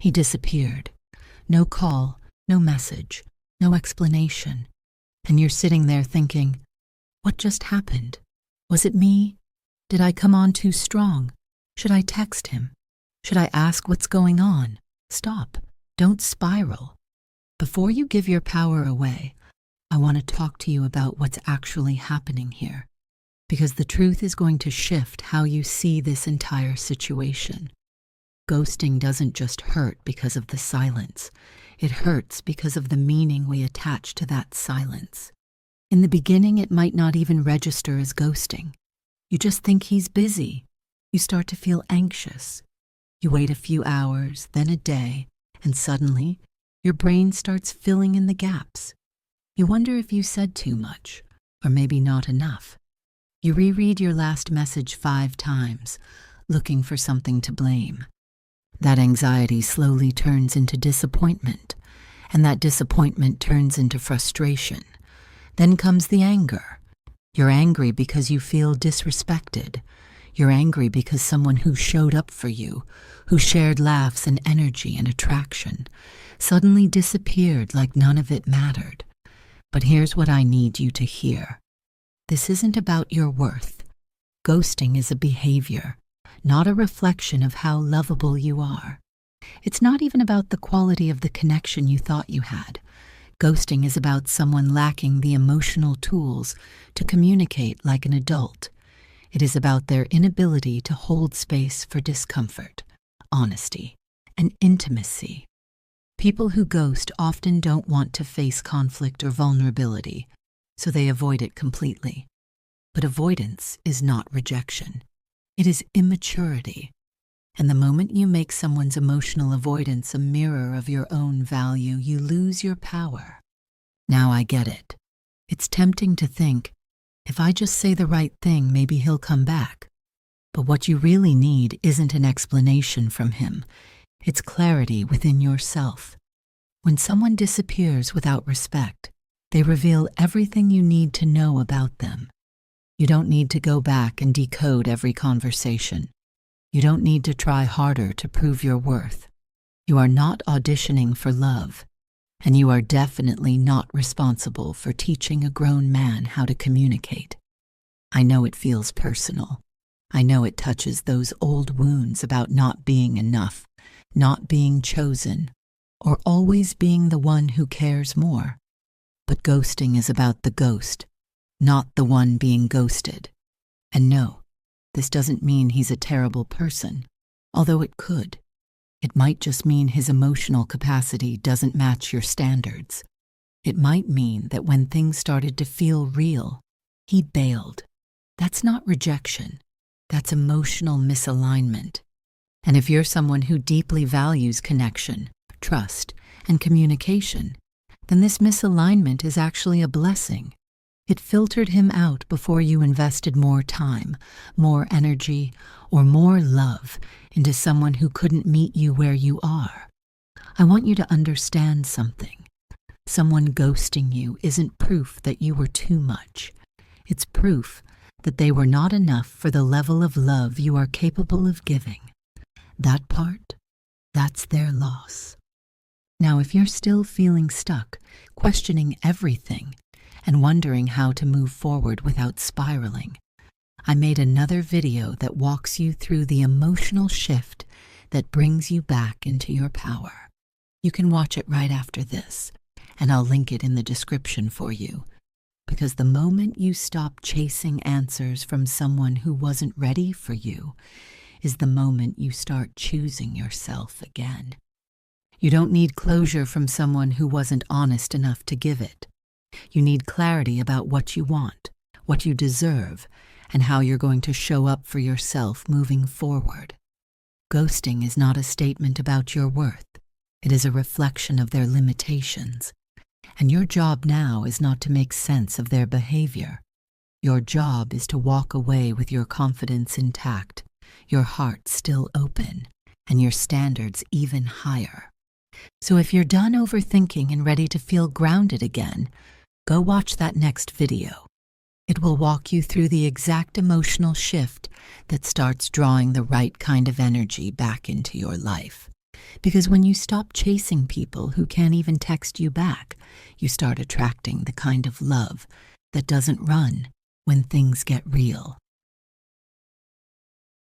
He disappeared. No call, no message, no explanation. And you're sitting there thinking, what just happened? Was it me? Did I come on too strong? Should I text him? Should I ask what's going on? Stop. Don't spiral. Before you give your power away, I want to talk to you about what's actually happening here, because the truth is going to shift how you see this entire situation. Ghosting doesn't just hurt because of the silence. It hurts because of the meaning we attach to that silence. In the beginning, it might not even register as ghosting. You just think he's busy. You start to feel anxious. You wait a few hours, then a day, and suddenly, your brain starts filling in the gaps. You wonder if you said too much, or maybe not enough. You reread your last message 5 times, looking for something to blame. That anxiety slowly turns into disappointment, and that disappointment turns into frustration. Then comes the anger. You're angry because you feel disrespected. You're angry because someone who showed up for you, who shared laughs and energy and attraction, suddenly disappeared like none of it mattered. But here's what I need you to hear. This isn't about your worth. Ghosting is a behavior, not a reflection of how lovable you are. It's not even about the quality of the connection you thought you had. Ghosting is about someone lacking the emotional tools to communicate like an adult. It is about their inability to hold space for discomfort, honesty, and intimacy. People who ghost often don't want to face conflict or vulnerability, so they avoid it completely. But avoidance is not rejection. It is immaturity. And the moment you make someone's emotional avoidance a mirror of your own value, you lose your power. Now I get it. It's tempting to think, if I just say the right thing, maybe he'll come back. But what you really need isn't an explanation from him. It's clarity within yourself. When someone disappears without respect, they reveal everything you need to know about them. You don't need to go back and decode every conversation. You don't need to try harder to prove your worth. You are not auditioning for love, and you are definitely not responsible for teaching a grown man how to communicate. I know it feels personal. I know it touches those old wounds about not being enough, not being chosen, or always being the one who cares more. But ghosting is about the ghost, not the one being ghosted. And no, this doesn't mean he's a terrible person, although it could. It might just mean his emotional capacity doesn't match your standards. It might mean that when things started to feel real, he bailed. That's not rejection. That's emotional misalignment. And if you're someone who deeply values connection, trust, and communication, then this misalignment is actually a blessing. It filtered him out before you invested more time, more energy, or more love into someone who couldn't meet you where you are. I want you to understand something. Someone ghosting you isn't proof that you were too much. It's proof that they were not enough for the level of love you are capable of giving. That part, that's their loss. Now, if you're still feeling stuck, questioning everything, and wondering how to move forward without spiraling, I made another video that walks you through the emotional shift that brings you back into your power. You can watch it right after this, and I'll link it in the description for you. Because the moment you stop chasing answers from someone who wasn't ready for you is the moment you start choosing yourself again. You don't need closure from someone who wasn't honest enough to give it. You need clarity about what you want, what you deserve, and how you're going to show up for yourself moving forward. Ghosting is not a statement about your worth. It is a reflection of their limitations. And your job now is not to make sense of their behavior. Your job is to walk away with your confidence intact, your heart still open, and your standards even higher. So if you're done overthinking and ready to feel grounded again, go watch that next video. It will walk you through the exact emotional shift that starts drawing the right kind of energy back into your life. Because when you stop chasing people who can't even text you back, you start attracting the kind of love that doesn't run when things get real.